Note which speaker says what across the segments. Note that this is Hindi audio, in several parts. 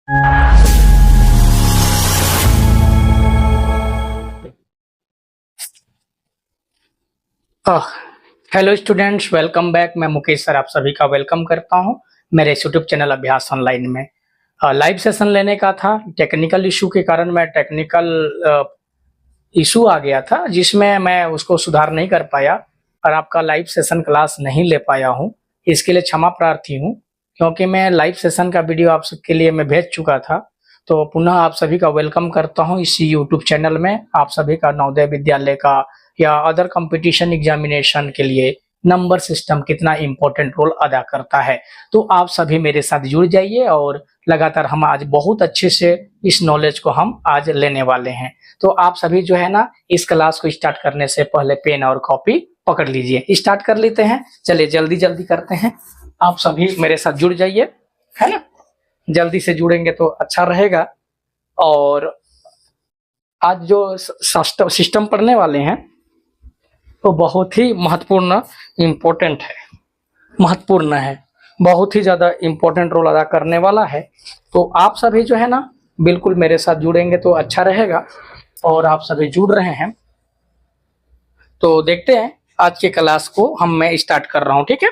Speaker 1: Hello students, welcome back. मैं मुकेश सर आप सभी का वेलकम करता हूं मेरे यूट्यूब चैनल अभ्यास ऑनलाइन में। लाइव सेशन लेने का था, टेक्निकल इशू के कारण मैं इशू आ गया था जिसमें मैं उसको सुधार नहीं कर पाया और आपका लाइव सेशन क्लास नहीं ले पाया हूं। इसके लिए क्षमा प्रार्थी हूं, क्योंकि मैं लाइव सेशन का वीडियो आप सबके लिए मैं भेज चुका था। तो पुनः आप सभी का वेलकम करता हूं इस यूट्यूब चैनल में। आप सभी का नवोदय विद्यालय का या अदर कंपटीशन एग्जामिनेशन के लिए नंबर सिस्टम कितना इंपॉर्टेंट रोल अदा करता है, तो आप सभी मेरे साथ जुड़ जाइए और लगातार हम आज बहुत अच्छे से इस नॉलेज को हम आज लेने वाले हैं। तो आप सभी जो है ना, इस क्लास को स्टार्ट करने से पहले पेन और कॉपी पकड़ लीजिए। स्टार्ट कर लेते हैं, चलिए जल्दी जल्दी करते हैं। आप सभी मेरे साथ जुड़ जाइए, है ना। जल्दी से जुड़ेंगे तो अच्छा रहेगा। और आज जो सिस्टम पढ़ने वाले हैं तो बहुत ही महत्वपूर्ण है, बहुत ही ज्यादा इम्पोर्टेंट रोल अदा करने वाला है। तो आप सभी जो है ना बिल्कुल मेरे साथ जुड़ेंगे तो अच्छा रहेगा। और आप सभी जुड़ रहे हैं तो देखते हैं आज के क्लास को मैं स्टार्ट कर रहा हूं, ठीक है।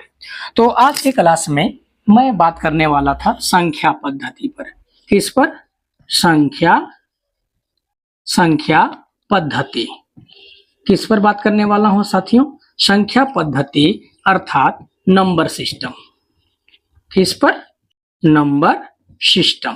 Speaker 1: तो आज के क्लास में मैं बात करने वाला था संख्या पद्धति पर। किस पर? संख्या पद्धति। किस पर बात करने वाला हूं साथियों? संख्या पद्धति अर्थात नंबर सिस्टम। किस पर? Number system.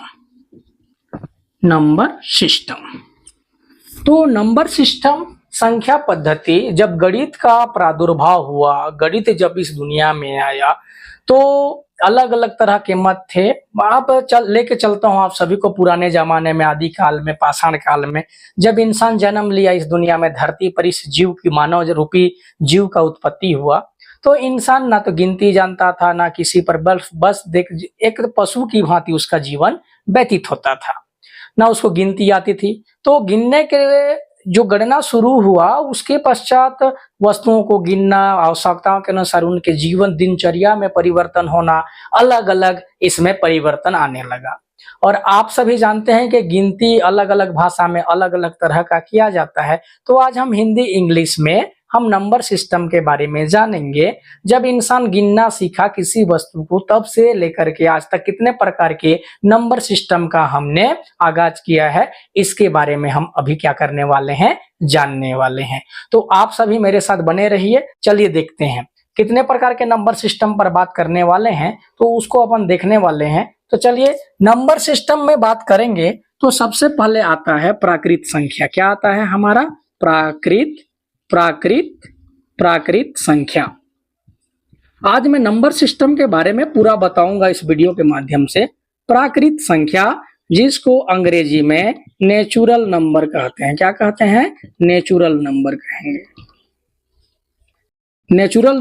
Speaker 1: तो नंबर सिस्टम, संख्या पद्धति, जब गणित का प्रादुर्भाव हुआ, गणित जब इस दुनिया में आया तो अलग अलग तरह के मत थे। आप लेके चलता हूं आप सभी को पुराने जमाने में, आदि काल में, पाषाण काल में, जब इंसान जन्म लिया इस दुनिया में, धरती पर इस जीव की, मानव रूपी जीव का उत्पत्ति हुआ, तो इंसान ना तो गिनती जानता था ना किसी पर, बस देख एक पशु की भांति उसका जीवन व्यतीत होता था, ना उसको गिनती आती थी। तो गिनने के लिए जो गणना शुरू हुआ उसके पश्चात वस्तुओं को गिनना, आवश्यकताओं के अनुसार उनके जीवन दिनचर्या में परिवर्तन होना, अलग अलग इसमें परिवर्तन आने लगा। और आप सभी जानते हैं कि गिनती अलग अलग भाषा में अलग अलग तरह का किया जाता है। तो आज हम हिंदी इंग्लिश में हम नंबर सिस्टम के बारे में जानेंगे। जब इंसान गिनना सीखा किसी वस्तु को, तब से लेकर के आज तक कितने प्रकार के नंबर सिस्टम का हमने आगाज किया है, इसके बारे में हम अभी क्या करने वाले हैं, जानने वाले हैं। तो आप सभी मेरे साथ बने रहिए। चलिए देखते हैं कितने प्रकार के नंबर सिस्टम पर बात करने वाले हैं, तो उसको अपन देखने वाले हैं। तो चलिए नंबर सिस्टम में बात करेंगे तो सबसे पहले आता है प्राकृत संख्या। क्या आता है हमारा? प्राकृत संख्या। आज मैं नंबर सिस्टम के बारे में पूरा बताऊंगा इस वीडियो के माध्यम से। प्राकृत संख्या, जिसको अंग्रेजी में नेचुरल नंबर कहते हैं। क्या कहते हैं? नेचुरल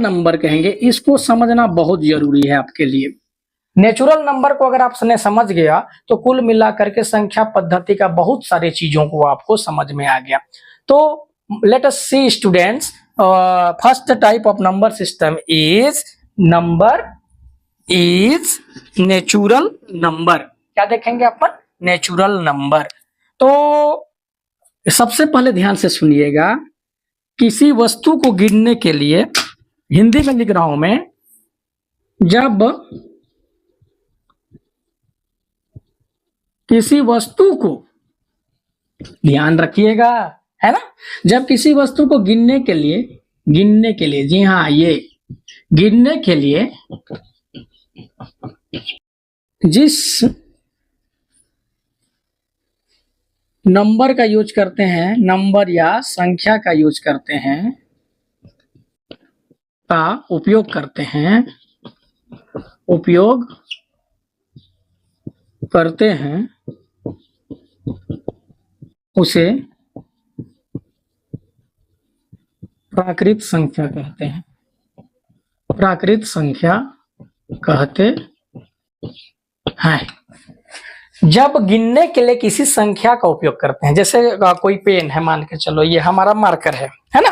Speaker 1: नंबर कहेंगे। इसको समझना बहुत जरूरी है आपके लिए। नेचुरल नंबर को अगर आपने समझ गया तो कुल मिलाकर के संख्या पद्धति का बहुत सारे चीजों को आपको समझ में आ गया। तो let us see students, first type of number system is natural number। क्या देखेंगे अपन? Natural number. तो सबसे पहले ध्यान से सुनिएगा, किसी वस्तु को गिनने के लिए, हिंदी में लिख रहा हूं मैं, जब किसी वस्तु को, ध्यान रखिएगा, है ना, जब किसी वस्तु को गिनने के लिए, जी हाँ, ये गिनने के लिए जिस नंबर का यूज करते हैं, नंबर या संख्या का यूज करते हैं, का उपयोग करते हैं, उसे प्राकृत संख्या कहते हैं। जब गिनने के लिए किसी संख्या का उपयोग करते हैं, जैसे कोई पेन है, मान के चलो ये हमारा मार्कर है ना,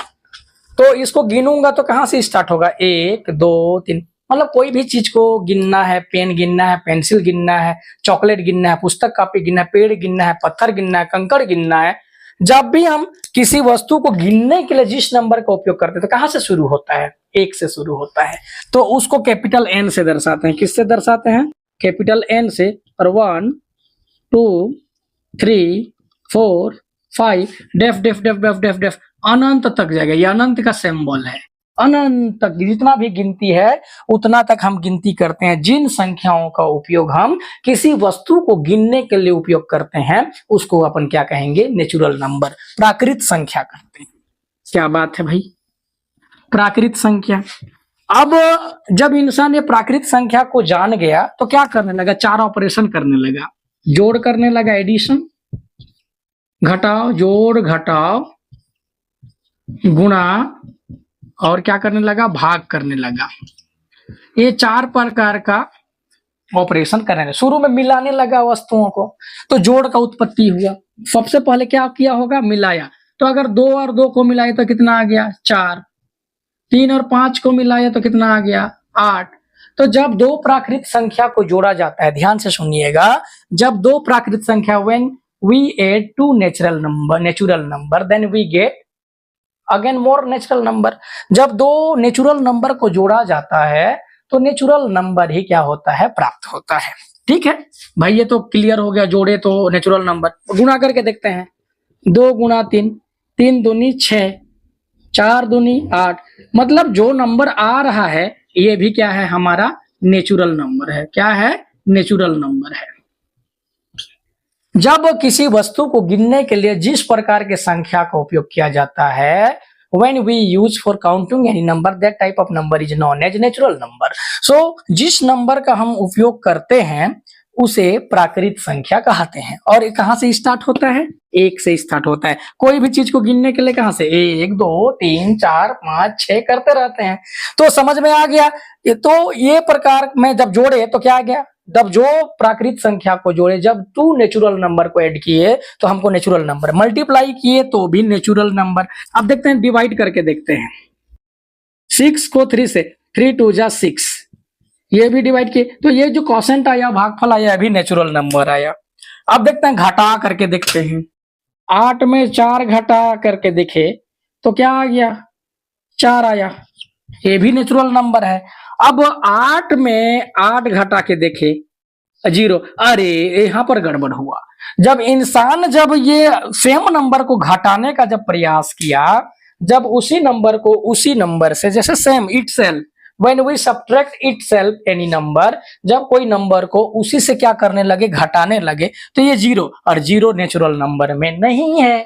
Speaker 1: तो इसको गिनूंगा तो कहां से स्टार्ट होगा? 1 2 3, मतलब कोई भी चीज को गिनना है, पेन गिनना है, पेंसिल गिनना है, चॉकलेट गिनना है, पुस्तक कापी गिनना है, पेड़ गिनना है, पत्थर गिनना है, कंकड़ गिनना है, जब भी हम किसी वस्तु को गिनने के लिए जिस नंबर का उपयोग करते हैं तो कहां से शुरू होता है? एक से शुरू होता है। तो उसको कैपिटल एन से दर्शाते हैं। किससे दर्शाते हैं? कैपिटल एन से। और 1 2 3 4 5 डेफ डेफ डेफ डेफ डेफ डेफ अनंत तक जाएगा। ये अनंत का सिंबल है। अनंत तक जितना भी गिनती है उतना तक हम गिनती करते हैं। जिन संख्याओं का उपयोग हम किसी वस्तु को गिनने के लिए उपयोग करते हैं उसको अपन क्या कहेंगे? नेचुरल नंबर, प्राकृत संख्या कहते हैं। क्या बात है भाई, प्राकृत संख्या। अब जब इंसान ये प्राकृत संख्या को जान गया तो क्या करने लगा? 4 ऑपरेशन करने लगा। जोड़ करने लगा, एडिशन, घटाओ, जोड़ घटाओ, गुणा, और क्या करने लगा? भाग करने लगा। ये 4 प्रकार का ऑपरेशन करने लगा। शुरू में मिलाने लगा वस्तुओं को, तो जोड़ का उत्पत्ति हुआ। सबसे पहले क्या किया होगा? मिलाया। तो अगर 2 और 2 को मिलाए तो कितना आ गया? 4। 3 और 5 को मिलाया तो कितना आ गया? 8। तो जब 2 प्राकृत संख्या को जोड़ा जाता है, ध्यान से सुनिएगा, जब 2 प्राकृत संख्या when we add 2 natural number then we get again more natural number. जब 2 नेचुरल नंबर को जोड़ा जाता है तो नेचुरल नंबर ही क्या होता है? प्राप्त होता है। ठीक है भाई, ये तो क्लियर हो गया। जोड़े तो नेचुरल नंबर, गुणा करके देखते हैं। 2 गुणा 3, 3 दूनी 6, 4 दूनी 8। मतलब जो नंबर आ रहा है ये भी क्या है? हमारा नेचुरल नंबर है। क्या है? नेचुरल नंबर है। जब किसी वस्तु को गिनने के लिए जिस प्रकार के संख्या का उपयोग किया जाता है, when we use for counting any number, that type of number is known as natural number. So जिस नंबर का हम उपयोग करते हैं उसे प्राकृत संख्या कहते हैं। और ये कहां से स्टार्ट होता है? 1 से स्टार्ट होता है। कोई भी चीज को गिनने के लिए कहां से? 1 2 3 4 5 6 करते रहते हैं। तो समझ में आ गया। तो ये प्रकार में जब जोड़े तो क्या आ गया? जब जो प्राकृत संख्या को जोड़े, जब 2 नेचुरल नंबर को ऐड किए तो हमको नेचुरल नंबर, मल्टीप्लाई किए तो भी नेचुरल नंबर। अब देखते हैं, डिवाइड करके देखते हैं। 6 को 3 से, 3 2 जा 6, ये भी डिवाइड किए तो ये जो क्वोशेंट आया, भागफल आया, अभी नेचुरल नंबर आया। अब देखते हैं, घटा करके देखते हैं। 8 में 4 घटा करके देखे तो क्या आ गया? 4 आया, ये भी नेचुरल नंबर है। अब 8 में 8 घटा के देखे 0, अरे यहां पर गड़बड़ हुआ। जब इंसान जब ये सेम नंबर को घटाने का जब प्रयास किया, जब उसी नंबर को उसी नंबर से, जैसे same itself, when we subtract itself any number, जब कोई नंबर को उसी से क्या करने लगे? घटाने लगे, तो ये 0, और 0 नेचुरल नंबर में नहीं है,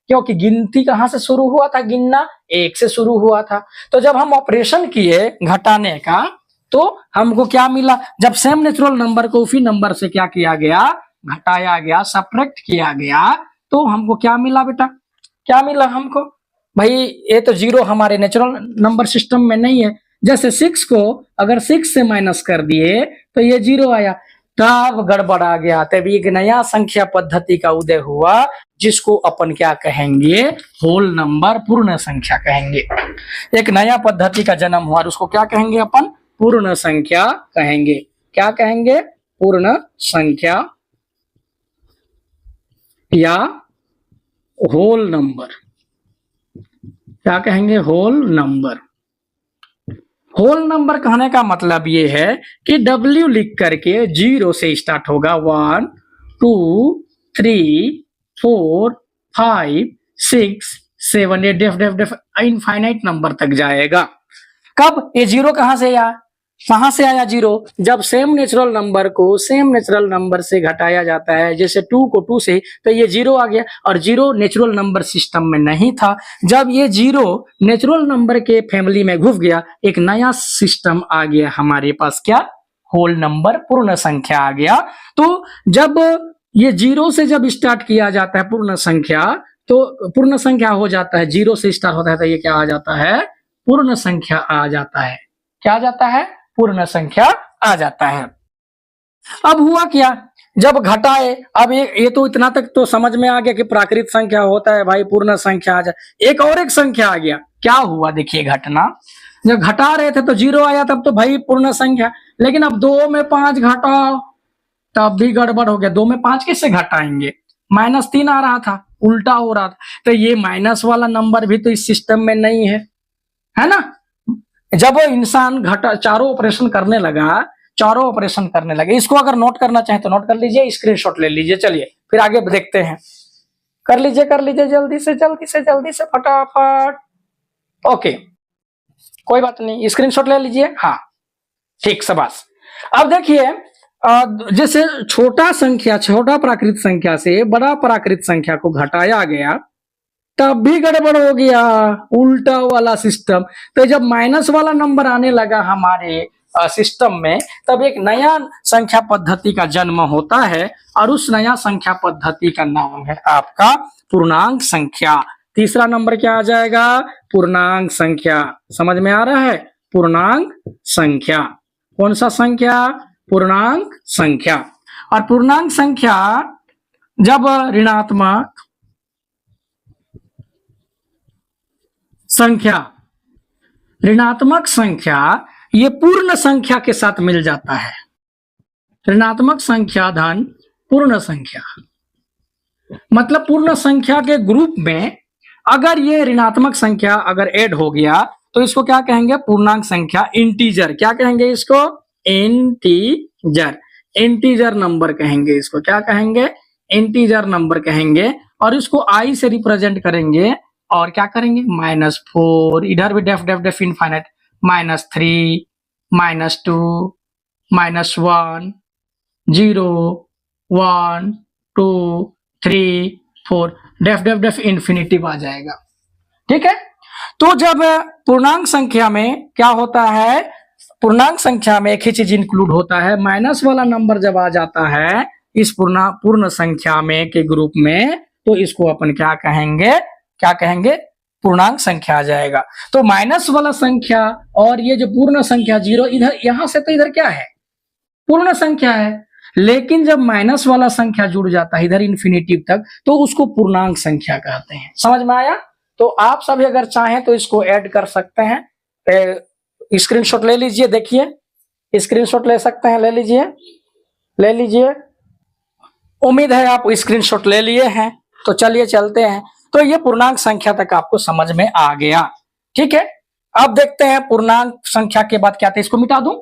Speaker 1: क्योंकि गिनती कहां से शुरू हुआ था? गिनना 1 से शुरू हुआ था। तो जब हम ऑपरेशन किए घटाने का तो हमको क्या मिला? जब सेम नेचुरल नंबर को उसी नंबर से क्या किया गया? घटाया गया, सब्ट्रैक्ट किया गया, तो हमको क्या मिला बेटा? क्या मिला हमको? भाई ये तो 0 हमारे नेचुरल नंबर सिस्टम में नहीं है। जैसे 6 को अगर 6 से माइनस कर दिए तो ये 0 आया, तब गड़बड़ आ गया। तब एक नया संख्या पद्धति का उदय हुआ जिसको अपन क्या कहेंगे? होल नंबर, पूर्ण संख्या कहेंगे। एक नया पद्धति का जन्म हुआ, उसको क्या कहेंगे अपन? पूर्ण संख्या कहेंगे। क्या कहेंगे? पूर्ण संख्या या होल नंबर। क्या कहेंगे? Whole number. होल नंबर कहने का मतलब ये है कि W लिख करके 0 से स्टार्ट होगा, 1 2 3 4 5 6 7 8 डेफ डेफ डेफ इनफाइनाइट नंबर तक जाएगा। कब? ये 0 कहां से आया? कहां से आया 0? जब सेम नेचुरल नंबर को सेम नेचुरल नंबर से घटाया जाता है, जैसे 2 को 2 से, तो ये 0 आ गया, और 0 नेचुरल नंबर सिस्टम में नहीं था। जब ये 0 नेचुरल नंबर के फैमिली में घुस गया, एक नया सिस्टम आ गया हमारे पास। क्या? होल नंबर, पूर्ण संख्या आ गया। तो जब ये 0 से जब स्टार्ट किया जाता है पूर्ण संख्या, तो पूर्ण संख्या हो जाता है। 0 से स्टार्ट होता है तो ये क्या आ जाता है? पूर्ण संख्या आ जाता है। क्या आ जाता है? पूर्ण संख्या आ जाता है। अब हुआ क्या? जब घटाए, अब ये तो इतना तक तो समझ में आ गया कि प्राकृत संख्या होता है भाई, पूर्ण संख्या आ जाए। एक और एक संख्या आ गया। क्या हुआ? देखिए घटना, जब घटा रहे थे तो 0 आया, तब तो भाई पूर्ण संख्या। लेकिन अब 2 में 5 घटाओ तब भी गड़बड़ हो गया। 2 में 5 कैसे घटाएंगे, -3 आ रहा था, उल्टा हो रहा था। तो ये माइनस वाला नंबर भी तो इस सिस्टम में नहीं है ना। जब वो इंसान घटा चारों ऑपरेशन करने लगे, इसको अगर नोट करना चाहे तो नोट कर लीजिए, स्क्रीनशॉट ले लीजिए। चलिए फिर आगे देखते हैं। कर लीजिए जल्दी से फटाफट। ओके, कोई बात नहीं, स्क्रीनशॉट ले लीजिए। हाँ ठीक, शाबाश। अब देखिए, जैसे छोटा प्राकृत संख्या से बड़ा प्राकृत संख्या को घटाया गया, तब भी गड़बड़ हो गया, उल्टा वाला सिस्टम। तो जब माइनस वाला नंबर आने लगा हमारे सिस्टम में, तब एक नया संख्या पद्धति का जन्म होता है, और उस नया संख्या पद्धति का नाम है आपका पूर्णांक संख्या। तीसरा नंबर क्या आ जाएगा, पूर्णांक संख्या। समझ में आ रहा है, पूर्णांक संख्या। कौन सा संख्या, पूर्णांक संख्या। और पूर्णांक संख्या जब ऋणात्मक संख्या ये पूर्ण संख्या के साथ मिल जाता है। ऋणात्मक संख्या धन पूर्ण संख्या, मतलब पूर्ण संख्या के ग्रुप में अगर ये ऋणात्मक संख्या अगर ऐड हो गया तो इसको क्या कहेंगे, पूर्णांक संख्या, इंटीजर। क्या कहेंगे इसको, इंटीजर नंबर कहेंगे इसको। क्या कहेंगे, इंटीजर नंबर कहेंगे। और इसको आई से रिप्रेजेंट करेंगे, और क्या करेंगे, -4, इधर भी डेफ डेफ डेफ इनफाइनाइट, -3, -2, -1, 0, 1, 2, 3, 4, डेफ डेफ डेफ इन्फिनिटिव आ जाएगा। ठीक है। तो जब पूर्णांक संख्या में क्या होता है, पूर्णांक संख्या में एक ही चीज इंक्लूड होता है, माइनस वाला नंबर जब आ जाता है इस पूर्ण संख्या में के ग्रुप में, तो इसको अपन क्या कहेंगे, पूर्णांक संख्या आ जाएगा। तो माइनस वाला संख्या और ये जो पूर्ण संख्या 0, इधर यहां से तो इधर क्या है, पूर्ण संख्या है। लेकिन जब माइनस वाला संख्या जुड़ जाता है इधर इन्फिनिटिव तक, तो उसको पूर्णांक संख्या कहते हैं। समझ में आया। तो आप सभी अगर चाहें तो इसको ऐड कर सकते हैं। स्क्रीनशॉट ले लीजिए, देखिए स्क्रीनशॉट ले सकते हैं, ले लीजिए। उम्मीद है आप स्क्रीनशॉट ले लिए हैं। तो चलिए चलते हैं। तो ये पूर्णांक संख्या तक आपको समझ में आ गया। ठीक है। अब देखते हैं पूर्णांक संख्या के बाद क्या था, इसको मिटा दूं,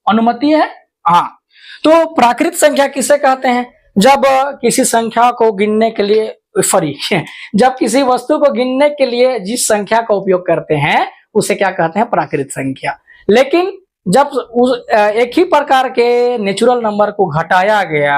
Speaker 1: अनुमति है। हाँ, तो प्राकृत संख्या किसे कहते हैं, जब किसी संख्या को गिनने के लिए जब किसी वस्तु को गिनने के लिए जिस संख्या का उपयोग करते हैं उसे क्या कहते हैं, प्राकृत संख्या। लेकिन जब एक ही प्रकार के नेचुरल नंबर को घटाया गया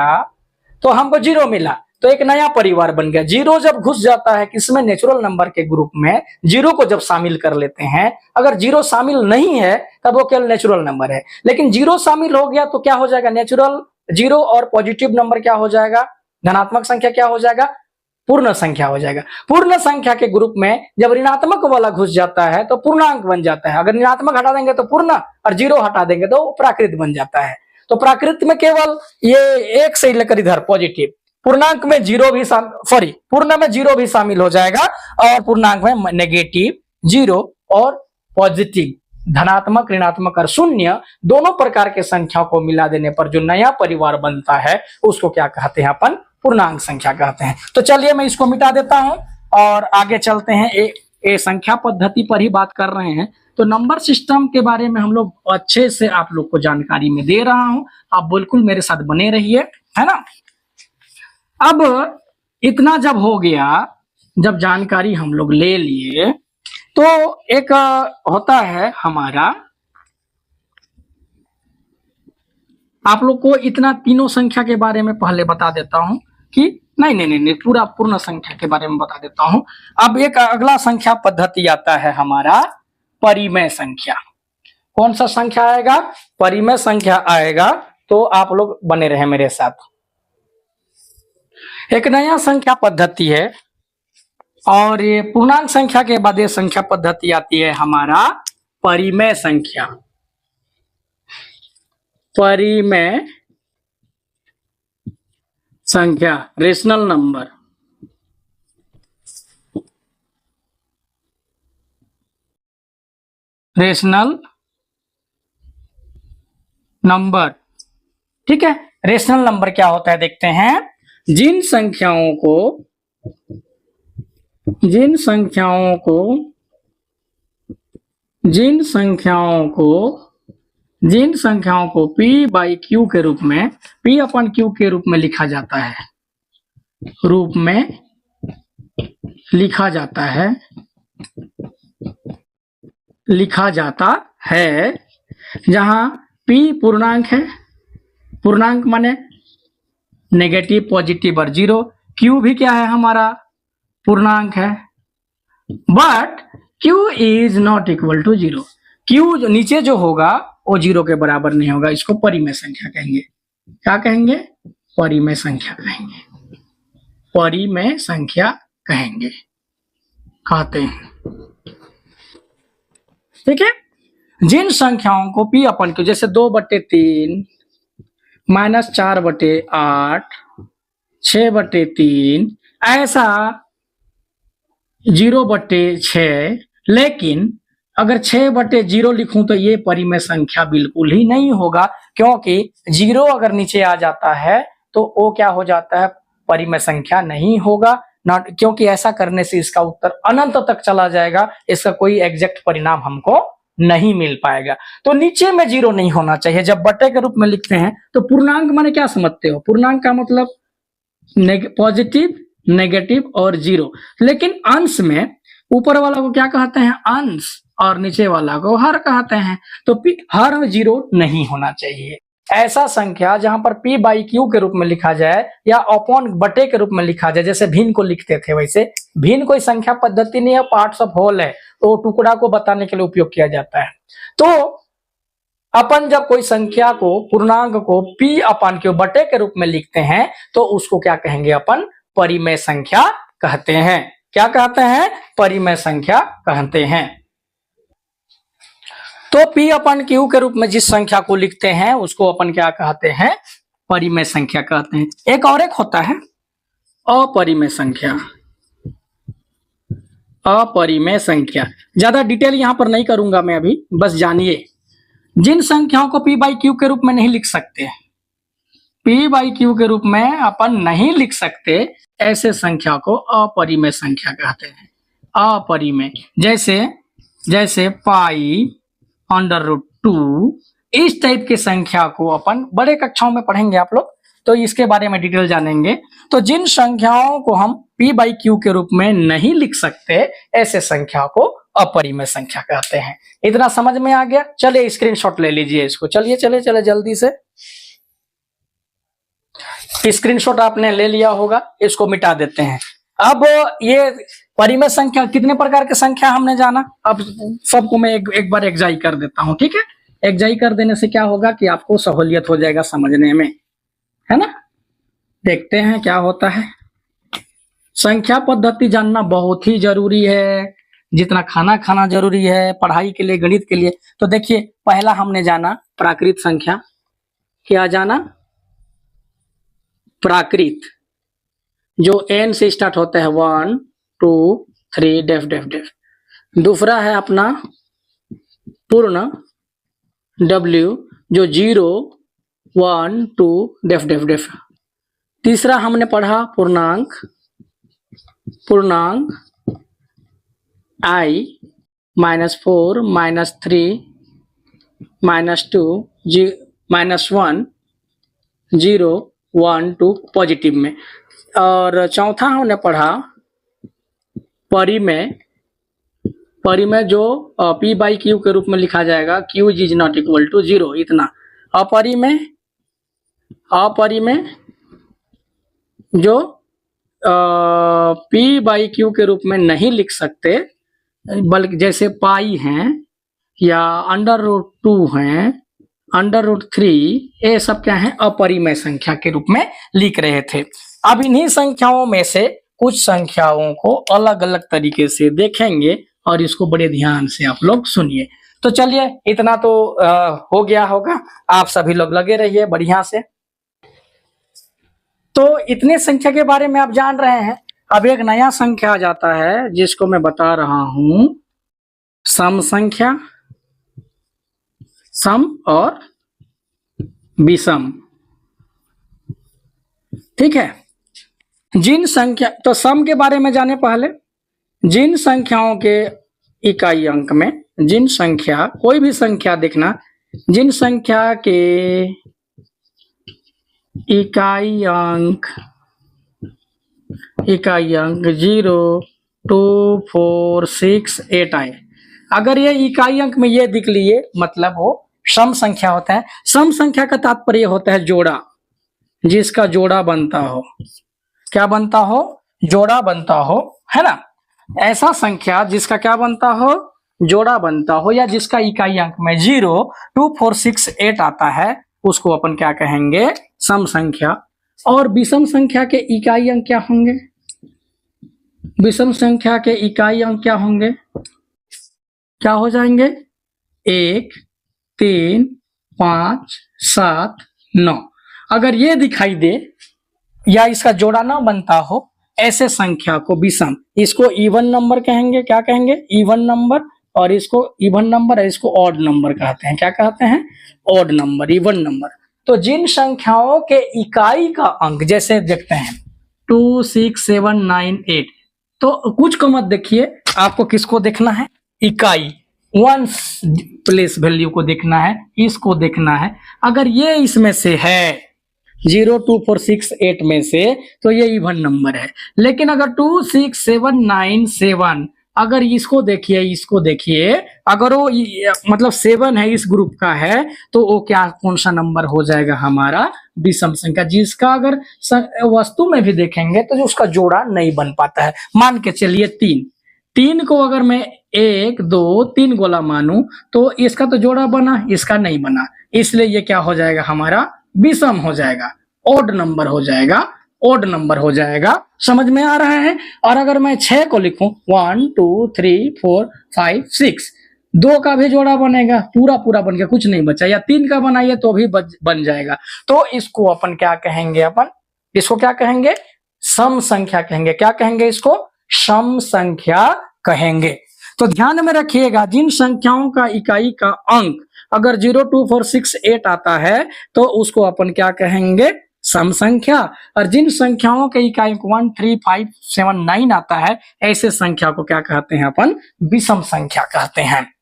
Speaker 1: तो हमको 0 मिला, तो एक नया परिवार बन गया। 0 जब घुस जाता है किसमें, नेचुरल नंबर के ग्रुप में, 0 को जब शामिल कर लेते हैं, अगर 0 शामिल नहीं है तब वो केवल नेचुरल नंबर है। लेकिन 0 शामिल हो गया तो क्या हो जाएगा, नेचुरल 0 और पॉजिटिव नंबर क्या हो जाएगा, धनात्मक संख्या क्या हो जाएगा, पूर्ण संख्या हो जाएगा। पूर्ण संख्या के ग्रुप में जब ऋणात्मक वाला घुस जाता है तो पूर्णांक बन जाता है। अगर ऋणात्मक हटा देंगे तो पूर्ण, और 0 हटा देंगे तो प्राकृत बन जाता है। तो प्राकृत में केवल ये 1 से लेकर इधर पॉजिटिव, पूर्णांक में 0 भी पूर्ण में 0 भी शामिल हो जाएगा, और पूर्णांक में नेगेटिव, 0 और पॉजिटिव, धनात्मक, ऋणात्मक और शून्य, दोनों प्रकार के संख्या को मिला देने पर जो नया परिवार बनता है उसको क्या कहते हैं, अपन पूर्णांक संख्या कहते हैं। तो चलिए मैं इसको मिटा देता हूं और आगे चलते हैं। ए संख्या पद्धति पर ही बात कर रहे हैं, तो नंबर सिस्टम के बारे में हम लोग अच्छे से आप लोग को जानकारी में दे रहा हूं, आप बिल्कुल मेरे साथ बने रहिए, है ना। अब इतना जब हो गया, जब जानकारी हम लोग ले लिए, तो एक होता है हमारा, आप लोग को इतना तीनों संख्या के बारे में पहले बता देता हूं कि नहीं, पूरा पूर्ण संख्या के बारे में बता देता हूं। अब एक अगला संख्या पद्धति आता है हमारा परिमेय संख्या। कौन सा संख्या आएगा, परिमेय संख्या आएगा। तो आप लोग बने रहे मेरे साथ। एक नया संख्या पद्धति है, और ये पूर्णांक संख्या के बाद ये संख्या पद्धति आती है हमारा परिमेय संख्या। परिमेय संख्या, रेशनल नंबर। Rational number. ठीक है, रेशनल नंबर क्या होता है देखते हैं। जिन संख्याओं को जिन संख्याओं को जिन संख्याओं को जिन संख्याओं को p बाई क्यू के रूप में p अपन क्यू के रूप में लिखा जाता है, लिखा जाता है जहां p पूर्णांक है, पूर्णांक माने नेगेटिव पॉजिटिव और जीरो, q भी क्या है हमारा पूर्णांक है, but q is not equal to zero. q जो नीचे जो होगा वो जीरो के बराबर नहीं होगा, इसको परिमेय संख्या कहेंगे। क्या कहेंगे? परिमेय संख्या कहेंगे, परिमेय संख्या कहेंगे, कहते हैं। ठीक है, जिन संख्याओं को p अपन क्यू जैसे 2/3 -4/8 6/3 ऐसा 0/6, लेकिन अगर 6/0 लिखूं तो ये परिमेय संख्या बिल्कुल ही नहीं होगा, क्योंकि 0 अगर नीचे आ जाता है तो वो क्या हो जाता है, परिमेय संख्या नहीं होगा। नॉट, क्योंकि ऐसा करने से इसका उत्तर अनंत तक चला जाएगा, इसका कोई एग्जैक्ट परिणाम हमको नहीं मिल पाएगा। तो नीचे में 0 नहीं होना चाहिए। जब बटे के रूप में लिखते हैं तो पूर्णांक माने क्या समझते हो? पूर्णांक का मतलब पॉजिटिव, नेगेटिव और जीरो, लेकिन अंश में ऊपर वाला को क्या कहते हैं? अंश, और नीचे वाला को हर कहते हैं। तो हर में 0 नहीं होना चाहिए। ऐसा संख्या जहां पर p बाई क्यू के रूप में लिखा जाए या अपॉन बटे के रूप में लिखा जाए, जैसे भिन्न को लिखते थे, वैसे भिन्न कोई संख्या पद्धति नहीं है, पार्ट्स ऑफ होल है, तो टुकड़ा को बताने के लिए उपयोग किया जाता है। तो अपन जब कोई संख्या को, पूर्णांक को p अपन क्यू बटे के रूप में लिखते हैं तो उसको क्या कहेंगे? अपन परिमेय संख्या कहते हैं। क्या कहते हैं? परिमेय संख्या कहते हैं। तो p अपन क्यू के रूप में जिस संख्या को लिखते हैं उसको अपन क्या कहते हैं? परिमेय संख्या कहते हैं। एक और एक होता है अपरिमेय संख्या। अपरिमेय संख्या ज्यादा डिटेल यहां पर नहीं करूंगा मैं अभी, बस जानिए। जिन संख्याओं को p बाई क्यू के रूप में नहीं लिख सकते, p बाई क्यू के रूप में अपन नहीं लिख सकते, ऐसे संख्या को अपरिमेय संख्या कहते हैं। अपरिमेय जैसे पाई √2, इस टाइप की संख्या को अपन बड़े कक्षाओं में पढ़ेंगे आप लोग, तो इसके बारे में डिटेल जानेंगे। तो जिन संख्याओं को हम p बाई क्यू के रूप में नहीं लिख सकते, ऐसे संख्या को अपरिमेय संख्या कहते हैं। इतना समझ में आ गया? चलिए स्क्रीनशॉट ले लीजिए इसको। चलिए जल्दी से स्क्रीनशॉट आपने ले लिया होगा, इसको मिटा देते हैं। अब ये परिमेय संख्या कितने प्रकार की संख्या हमने जाना, अब सबको मैं एक बार एग्जाई कर देता हूं। ठीक है, एग्जाई कर देने से क्या होगा कि आपको सहूलियत हो जाएगा समझने में, है ना। देखते हैं क्या होता है। संख्या पद्धति जानना बहुत ही जरूरी है, जितना खाना जरूरी है पढ़ाई के लिए, गणित के लिए। तो देखिए, पहला हमने जाना प्राकृत संख्या। क्या जाना? प्राकृत, जो n से स्टार्ट होता है, 1 2 3 डेफ डेफ डेफ। दूसरा है अपना पूर्ण, w, जो 0 1 2 डेफ डेफ डेफ। तीसरा हमने पढ़ा पूर्णांक i -4 -3 -2 -1 0 1 2 पॉजिटिव में। और चौथा हमने पढ़ा परिमेय, जो p बाई क्यू के रूप में लिखा जाएगा, q is not equal to 0, इतना। अपरिमेय जो p बाई क्यू के रूप में नहीं लिख सकते, बल्कि जैसे पाई हैं या √2 हैं, √3, ये सब क्या है? अपरिमेय संख्या के रूप में लिख रहे थे। अब इन्हीं संख्याओं में से कुछ संख्याओं को अलग अलग तरीके से देखेंगे और इसको बड़े ध्यान से आप लोग सुनिए। तो चलिए, इतना तो हो गया होगा, आप सभी लोग लगे रहिए बढ़िया से। तो इतने संख्या के बारे में आप जान रहे हैं। अब एक नया संख्या आ जाता है जिसको मैं बता रहा हूं, सम संख्या। सम और विषम। ठीक है, जिन संख्या, तो सम के बारे में जाने पहले। जिन संख्याओं के इकाई अंक में, जिन संख्या, कोई भी संख्या देखना, जिन संख्या के इकाई अंक 0, 2, 4, 6, 8 आए, अगर ये इकाई अंक में ये दिख लिए, मतलब वो सम संख्या होता है। सम संख्या का तात्पर्य होता है जोड़ा, जिसका जोड़ा बनता हो। क्या बनता हो? जोड़ा बनता हो, है ना। ऐसा संख्या जिसका क्या बनता हो? जोड़ा बनता हो, या जिसका इकाई अंक में 0, 2, 4, 6, 8 आता है, उसको अपन क्या कहेंगे? सम संख्या। और विषम संख्या के इकाई अंक क्या होंगे? विषम संख्या के इकाई अंक क्या होंगे? क्या हो जाएंगे? 1, 3, 5, 7, 9। अगर ये दिखाई दे या इसका जोड़ा ना बनता हो, ऐसे संख्या को विषम, इसको इवन नंबर कहेंगे। क्या कहेंगे? Even number. और इसको इवन नंबर है, इसको ऑड नंबर कहते हैं। क्या कहते हैं? Odd number, even number. तो जिन संख्याओं के इकाई का अंक, जैसे देखते हैं 2, 6, 7, 9, 8, तो कुछ को मत देखिए, आपको किसको देखना है? इकाई, वंस प्लेस वैल्यू को देखना है, इसको देखना है। अगर ये इसमें से है 0, 2, 4, 6, 8 में से, तो ये इवन नंबर है। लेकिन अगर 2, 6, 7, 9, 7, अगर इसको देखिए, इसको देखिए, अगर वो मतलब 7 है, इस ग्रुप का है, तो वो क्या, कौन सा नंबर हो जाएगा? हमारा विषम संख्या, जिसका अगर वस्तु में भी देखेंगे तो जो उसका जोड़ा नहीं बन पाता है। मान के चलिए 3 को अगर मैं 1, 2, 3 गोला मानूं, तो इसका तो जोड़ा बना, इसका नहीं बना, इसलिए ये क्या हो जाएगा? हमारा विषम हो जाएगा, ओड नंबर हो जाएगा, ओड नंबर हो जाएगा। समझ में आ रहा है? और अगर मैं 6 को लिखूं, 1, 2, 3, 4, 5, 6, 2 का भी जोड़ा बनेगा, पूरा पूरा बन गया, कुछ नहीं बचा। या 3 का बनाइए तो भी बन जाएगा। तो इसको अपन क्या कहेंगे? अपन इसको क्या कहेंगे? सम संख्या कहेंगे। क्या कहेंगे? इसको सम संख्या कहेंगे। तो ध्यान में रखिएगा, जिन संख्याओं का इकाई का अंक अगर 0, 2, 4, 6, 8 आता है, तो उसको अपन क्या कहेंगे? सम संख्या। और जिन संख्याओं के इकाई 1, 3, 5, 7, 9 आता है, ऐसे संख्या को क्या कहते हैं? अपन विषम संख्या कहते हैं।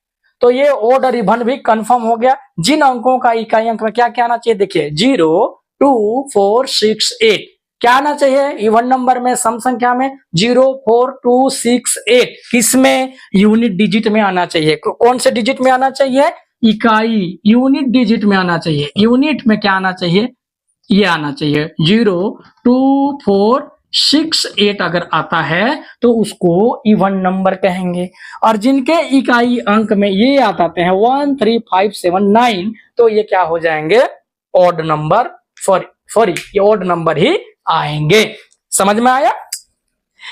Speaker 1: तो ये ओड और इवन भी कंफर्म हो गया। जिन अंकों का इकाई अंक में क्या क्या आना चाहिए? देखिए 0, 2, 4, 6, 8 क्या आना चाहिए? इवन नंबर में, सम संख्या में 0, 4, 2, 6, 8 किसमें? यूनिट डिजिट में आना चाहिए। कौन से डिजिट में आना चाहिए? इकाई, यूनिट डिजिट में आना चाहिए। यूनिट में क्या आना चाहिए? ये आना चाहिए। 0, 2, 4, 6, 8 अगर आता है तो उसको इवन नंबर कहेंगे। और जिनके इकाई अंक में ये आते हैं 1, 3, 5, 7, 9, तो ये क्या हो जाएंगे? Odd number. सॉरी, ये ऑड नंबर ही आएंगे। समझ में आया?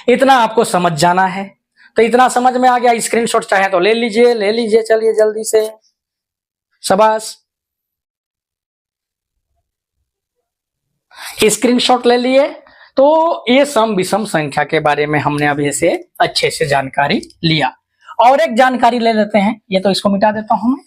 Speaker 1: इतना आपको समझ जाना है। तो इतना समझ में आ गया, स्क्रीनशॉट चाहे तो ले लीजिए, चलिए जल्दी से, शाबाश। स्क्रीनशॉट ले लिए। तो ये सम विषम संख्या के बारे में हमने अभी से अच्छे से जानकारी लिया। और एक जानकारी ले लेते हैं, ये तो इसको मिटा देता हूं मैं।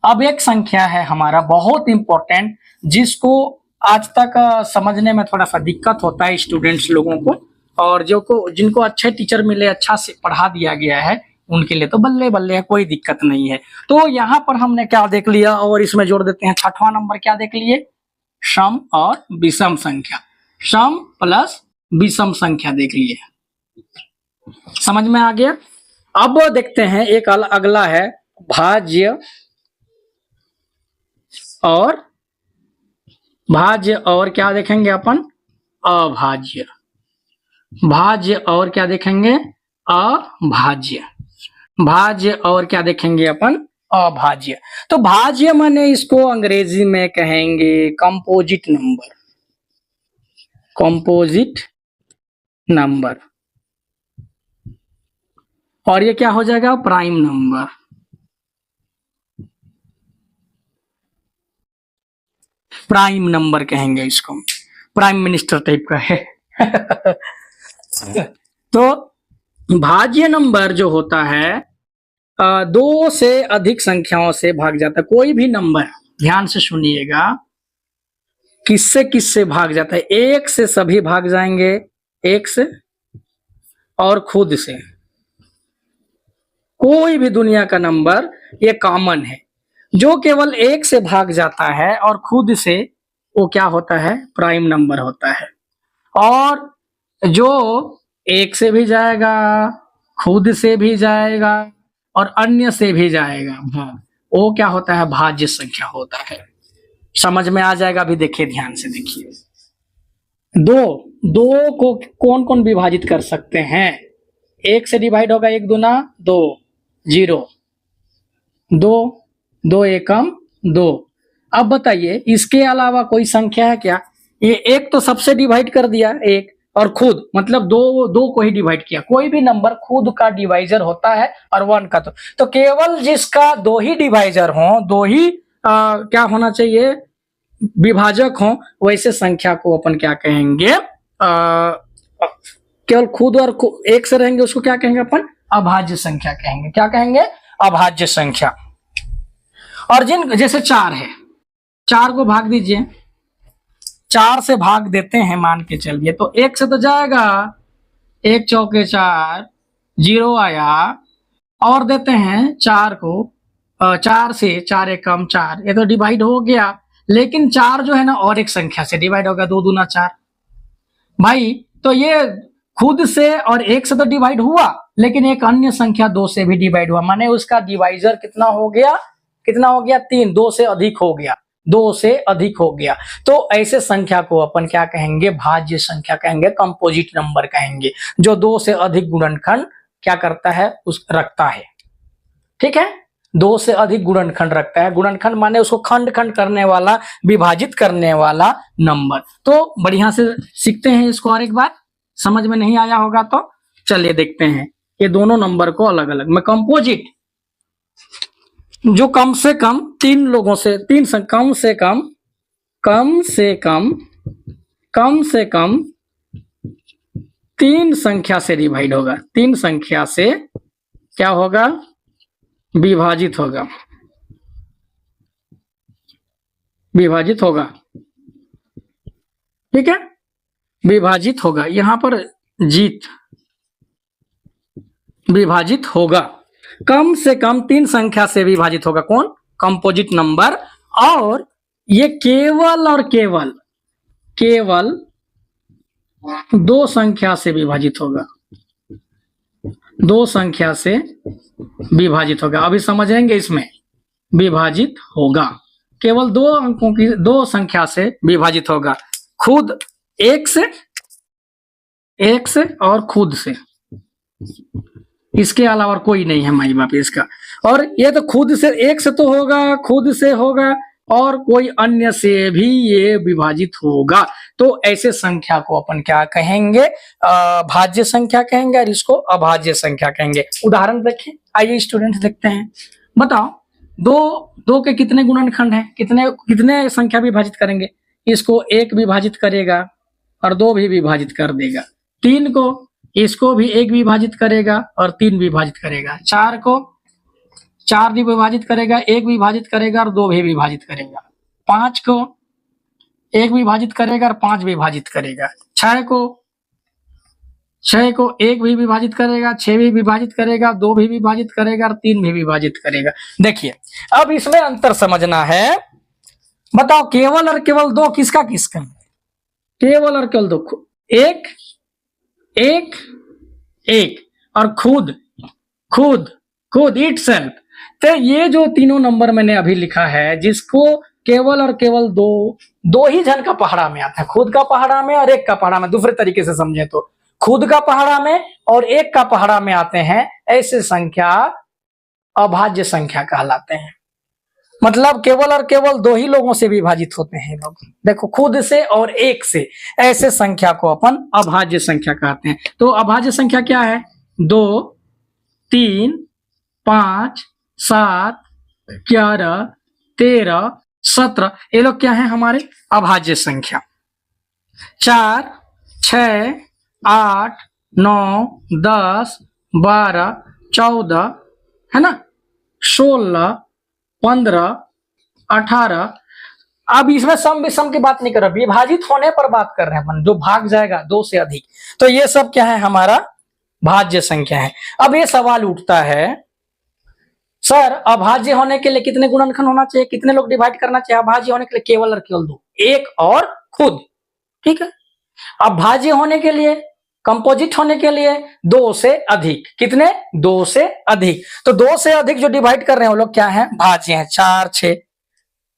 Speaker 1: अब एक संख्या है हमारा बहुत इंपॉर्टेंट, जिसको आज तक समझने में थोड़ा सा दिक्कत होता है स्टूडेंट्स लोगों को, और जिनको अच्छे टीचर मिले, अच्छा से पढ़ा दिया गया है, उनके लिए तो बल्ले बल्ले है, कोई दिक्कत नहीं है। तो यहाँ पर हमने क्या देख लिया, और इसमें जोड़ देते हैं 6वां नंबर। क्या देख लिए? सम और विषम संख्या, सम प्लस विषम संख्या देख लिए। समझ में आ गया? अब देखते हैं एक अगला है भाज्य और क्या देखेंगे अपन? अभाज्य। भाज्य और क्या देखेंगे? अभाज्य। भाज्य और क्या देखेंगे अपन? अभाज्य। तो भाज्य माने इसको अंग्रेजी में कहेंगे कंपोजिट नंबर। Composite number. और ये क्या हो जाएगा? Prime number. प्राइम नंबर कहेंगे इसको, प्राइम मिनिस्टर टाइप का है। तो भाज्य नंबर जो होता है दो से अधिक संख्याओं से भाग जाता है। कोई भी नंबर, ध्यान से सुनिएगा, किससे किससे भाग जाता है? एक से सभी भाग जाएंगे, एक से और खुद से। कोई भी दुनिया का नंबर ये कॉमन है, जो केवल एक से भाग जाता है और खुद से, वो क्या होता है? प्राइम नंबर होता है। और जो एक से भी जाएगा, खुद से भी जाएगा और अन्य से भी जाएगा भाग, वो क्या होता है? भाज्य संख्या होता है। समझ में आ जाएगा? अभी देखिए, ध्यान से देखिए। दो दो को कौन कौन विभाजित कर सकते हैं? एक से डिवाइड होगा, एक दूना दो, जीरो, दो, दो एकम दो। अब बताइए, इसके अलावा कोई संख्या है क्या? ये एक तो सबसे डिवाइड कर दिया, एक, और खुद, मतलब दो, दो को ही डिवाइड किया। कोई भी नंबर खुद का डिवाइजर होता है और वन का तो केवल जिसका दो ही डिवाइजर हो, दो ही क्या होना चाहिए? विभाजक हो, वैसे संख्या को अपन क्या कहेंगे? केवल खुद और एक से रहेंगे, उसको क्या कहेंगे अपन? अभाज्य संख्या कहेंगे। क्या कहेंगे? अभाज्य संख्या। और जिन, जैसे चार है, चार को भाग दीजिए, चार से भाग देते हैं, मान के चलिए, तो एक से तो जाएगा, एक चौके चार, जीरो आया, और देते हैं चार को, चार से, चार एकम चार, ये तो डिवाइड हो गया। लेकिन चार जो है ना, और एक संख्या से डिवाइड होगा, दो दूना चार भाई। तो ये खुद से और एक से तो डिवाइड हुआ, लेकिन एक अन्य संख्या दो से भी डिवाइड हुआ, माने उसका डिवाइजर कितना हो गया? कितना हो गया? तीन, दो से अधिक हो गया, दो से अधिक हो गया। तो ऐसे संख्या को अपन क्या कहेंगे? भाज्य संख्या कहेंगे, कंपोजिट नंबर कहेंगे, जो दो से अधिक गुणनखंड क्या करता है? उस रखता है। ठीक है, दो से अधिक गुणनखंड रखता है। गुणनखंड माने उसको खंड खंड करने वाला, विभाजित करने वाला नंबर। तो बढ़िया से सीखते हैं इसको। और एक बार समझ में नहीं आया होगा तो चलिए देखते हैं ये दोनों नंबर को अलग अलग में। कंपोजिट, जो कम से कम तीन लोगों से, कम से कम, कम से कम, कम से कम तीन संख्या से डिवाइड होगा, तीन संख्या से क्या होगा? विभाजित होगा, विभाजित होगा। ठीक है, विभाजित होगा, यहां पर जीत, विभाजित होगा, कम से कम तीन संख्या से विभाजित होगा। कौन? Composite number. और ये केवल और केवल, केवल दो संख्या से विभाजित होगा, दो संख्या से विभाजित होगा। अभी समझेंगे इसमें। विभाजित होगा, केवल दो अंकों की, दो संख्या से विभाजित होगा। खुद एक से, एक से और खुद से, इसके अलावा कोई नहीं है माई बाप इसका। और ये तो खुद से, एक से तो होगा, खुद से होगा, और कोई अन्य से भी ये विभाजित होगा। तो ऐसे संख्या को अपन क्या कहेंगे? भाज्य संख्या कहेंगे, और इसको अभाज्य संख्या कहेंगे। उदाहरण देखें, आइए स्टूडेंट्स देखते हैं। बताओ, दो, दो के कितने गुणनखंड हैं? कितने कितने संख्या विभाजित करेंगे? इसको एक विभाजित करेगा और दो भी विभाजित कर देगा। तीन को, इसको भी एक विभाजित करेगा और तीन विभाजित करेगा। चार को चार भी विभाजित करेगा, एक विभाजित करेगा और दो भी विभाजित करेगा। पांच को एक विभाजित करेगा और पांच विभाजित करेगा। छह को एक भी विभाजित करेगा, छह भी विभाजित करेगा, दो भी विभाजित करेगा और तीन भी विभाजित करेगा। देखिए, अब इसमें अंतर समझना है। बताओ, केवल और केवल दो किसका किसका? केवल और केवल दो, एक, एक, एक, और खुद, खुद, खुद इटसेल्फ। तो ये जो तीनों नंबर मैंने अभी लिखा है, जिसको केवल और केवल दो, दो ही जन का पहाड़ा में आता है, खुद का पहाड़ा में और एक का पहाड़ा में। दूसरे तरीके से समझे तो खुद का पहाड़ा में और एक का पहाड़ा में आते हैं, ऐसे संख्या अभाज्य संख्या कहलाते हैं। मतलब केवल और केवल दो ही लोगों से विभाजित होते हैं लोग। देखो, खुद से और एक से, ऐसे संख्या को अपन अभाज्य संख्या कहते हैं। तो अभाज्य संख्या क्या है? 2, 3, 5, 7, 11, 13, 17, ये लोग क्या है? हमारे अभाज्य संख्या। 4, 6, 8, 9, 10, 12, 14, है ना, 16, 15, 18। अब इसमें सम विषम की बात नहीं कर रहे, विभाजित होने पर बात कर रहे हैं अपन, जो भाग जाएगा 2 से अधिक। तो ये सब क्या है, हमारा भाज्य संख्या है। अब ये सवाल उठता है, सर अभाज्य होने के लिए कितने गुणनखंड होना चाहिए, कितने लोग डिवाइड करना चाहिए? अभाज्य होने के लिए केवल और केवल 2, एक और खुद, ठीक है। अब भाज्य होने के लिए, कंपोजिट होने के लिए 2 से अधिक, कितने? 2 से अधिक। तो 2 से अधिक जो डिवाइड कर रहे हैं वो लोग क्या है, भाज्य हैं, 4, 6।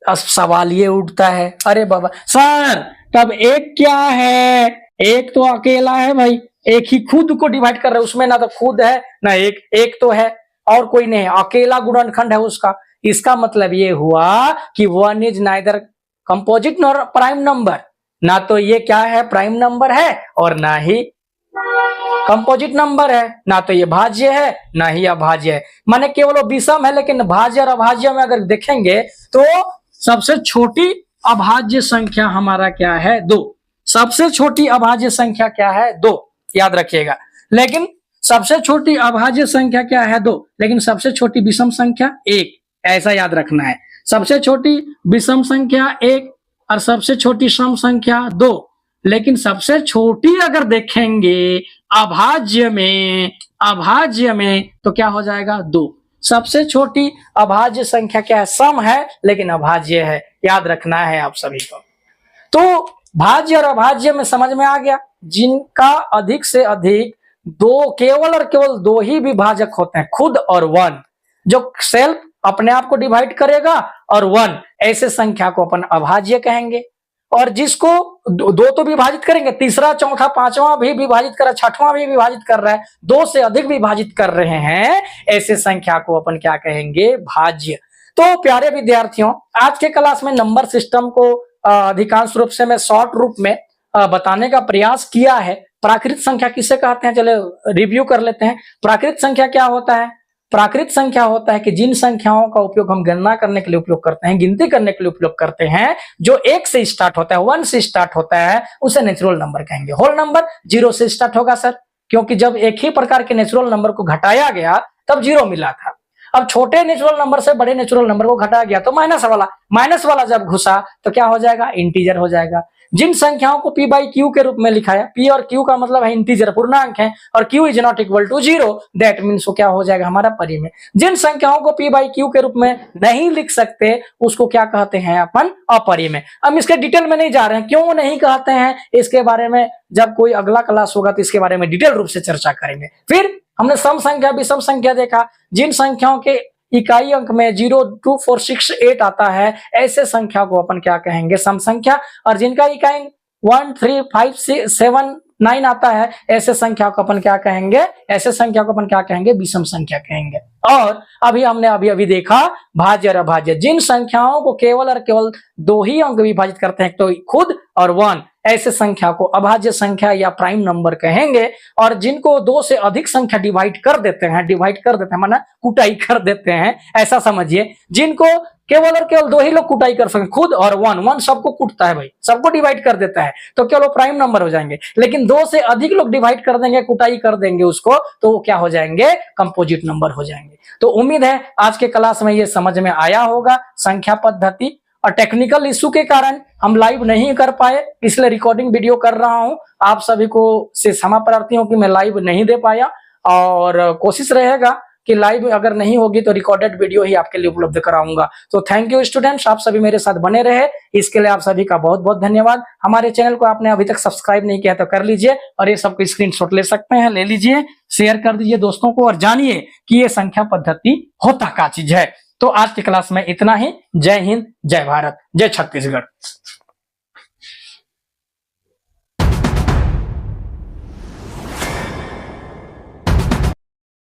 Speaker 1: अब सवाल ये उठता है, अरे बाबा सर तब एक क्या है, एक तो अकेला है भाई, एक ही खुद को डिवाइड कर रहे हैं, उसमें ना तो खुद है ना एक तो है और कोई नहीं है, अकेला गुणनखंड है उसका। इसका मतलब ये हुआ कि 1 is neither composite nor prime number, ना तो ये क्या है, प्राइम नंबर है और ना ही कंपोजिट नंबर है, ना तो ये भाज्य है ना ही अभाज्य है। माने केवल वो विषम है, लेकिन भाज्य और अभाज्य में अगर देखेंगे तो सबसे छोटी अभाज्य संख्या हमारा क्या है, 2। सबसे छोटी अभाज्य संख्या क्या है, 2, याद रखिएगा। लेकिन सबसे छोटी अभाज्य संख्या क्या है, 2, लेकिन सबसे छोटी विषम संख्या 1, ऐसा याद रखना है। सबसे छोटी विषम संख्या 1 और सबसे छोटी सम संख्या 2, लेकिन सबसे छोटी अगर देखेंगे अभाज्य में तो क्या हो जाएगा, 2। सबसे छोटी अभाज्य संख्या क्या है, सम है लेकिन अभाज्य है, याद रखना है आप सभी को। तो भाज्य और अभाज्य में समझ में आ गया, जिनका अधिक से अधिक 2, केवल और केवल 2 ही विभाजक होते हैं, खुद और 1, जो सेल्फ अपने आप को डिवाइड करेगा, और 1, ऐसे संख्या को अपन अभाज्य कहेंगे। और जिसको 2 तो विभाजित करेंगे, तीसरा, चौथा, पांचवा भी विभाजित कर रहा है, छठवां भी विभाजित कर रहा है, 2 से अधिक विभाजित कर रहे हैं, ऐसे संख्या को अपन क्या कहेंगे, भाज्य। तो प्यारे विद्यार्थियों, आज के क्लास में नंबर सिस्टम को अधिकांश रूप से मैं शॉर्ट रूप में बताने का प्रयास किया है। प्राकृत संख्या किसे कहते हैं, चले रिव्यू कर लेते हैं। प्राकृत संख्या क्या होता है? प्राकृत संख्या होता है कि जिन संख्याओं का उपयोग हम गणना करने के लिए उपयोग करते हैं, गिनती करने के लिए उपयोग करते हैं, जो 1 से स्टार्ट होता है, 1 से स्टार्ट होता है, उसे नेचुरल नंबर कहेंगे। होल नंबर 0 से स्टार्ट होगा सर, क्योंकि जब एक ही प्रकार के नेचुरल नंबर को घटाया गया तब 0 मिला था। अब छोटे नेचुरल नंबर से बड़े नेचुरल नंबर को घटाया गया तो माइनस वाला जब घुसा तो क्या हो जाएगा, इंटीजर हो जाएगा। जिन संख्याओं को p बाई क्यू के रूप में लिखाया, p और q का मतलब है इंटीजर, पूर्णांक है, और q is not equal to 0, that means वो क्या हो जाएगा, हमारा परिमेय। जिन संख्याओं को p बाई क्यू के रूप में नहीं लिख सकते उसको क्या कहते हैं अपन, अपरिमेय। हम इसके डिटेल में नहीं जा रहे हैं, क्यों नहीं कहते हैं इसके बारे में जब कोई अगला क्लास होगा तो इसके बारे में डिटेल रूप से चर्चा करेंगे। फिर हमने सम संख्या, विषम संख्या देखा, जिन संख्याओं के इकाई अंक में 0, 2, 4, 6, 8 आता है, ऐसे संख्या को अपन क्या कहेंगे, सम संख्या। और जिनका इकाई 1, 3, 5, 6, 7, 9 आता है, ऐसे संख्या को अपन क्या कहेंगे, ऐसे संख्या को अपन क्या कहेंगे, विषम संख्या कहेंगे। और हमने अभी देखा भाज्य और अभाज्य, जिन संख्याओं को केवल और केवल 2 ही अंक विभाजित करते हैं, तो खुद और 1, ऐसे संख्या को अभाज्य संख्या या प्राइम नंबर कहेंगे। और जिनको 2 से अधिक संख्या डिवाइड कर देते हैं माना कुटाई कर देते हैं, ऐसा समझिए, जिनको केवल और केवल 2 ही लोग कुटाई कर सकें, खुद और 1 सबको कूटता है भाई, सबको डिवाइड कर देता है, तो केवल प्राइम नंबर हो जाएंगे। लेकिन 2 से अधिक लोग डिवाइड कर देंगे, कुटाई कर देंगे उसको, तो वो क्या हो जाएंगे, कंपोजिट नंबर हो जाएंगे। तो उम्मीद है आज के क्लास में ये समझ में आया होगा संख्या पद्धति। और टेक्निकल इश्यू के कारण हम लाइव नहीं कर पाए, इसलिए रिकॉर्डिंग वीडियो कर रहा हूं। आप सभी को से क्षमा प्रार्थी हूं कि मैं लाइव नहीं दे पाया, और कोशिश रहेगा कि लाइव अगर नहीं होगी तो रिकॉर्डेड वीडियो ही आपके लिए उपलब्ध कराऊंगा। तो थैंक यू स्टूडेंट्स, आप सभी मेरे साथ बने रहे, इसके लिए आप सभी का बहुत बहुत धन्यवाद। हमारे चैनल को आपने अभी तक सब्सक्राइब नहीं किया तो कर लीजिए, और ये सबको स्क्रीनशॉट ले सकते हैं, ले लीजिए, शेयर कर दीजिए दोस्तों को, और जानिए कि ये संख्या पद्धति होता क्या चीज है। तो आज की क्लास में इतना ही। जय हिंद, जय भारत, जय छत्तीसगढ़।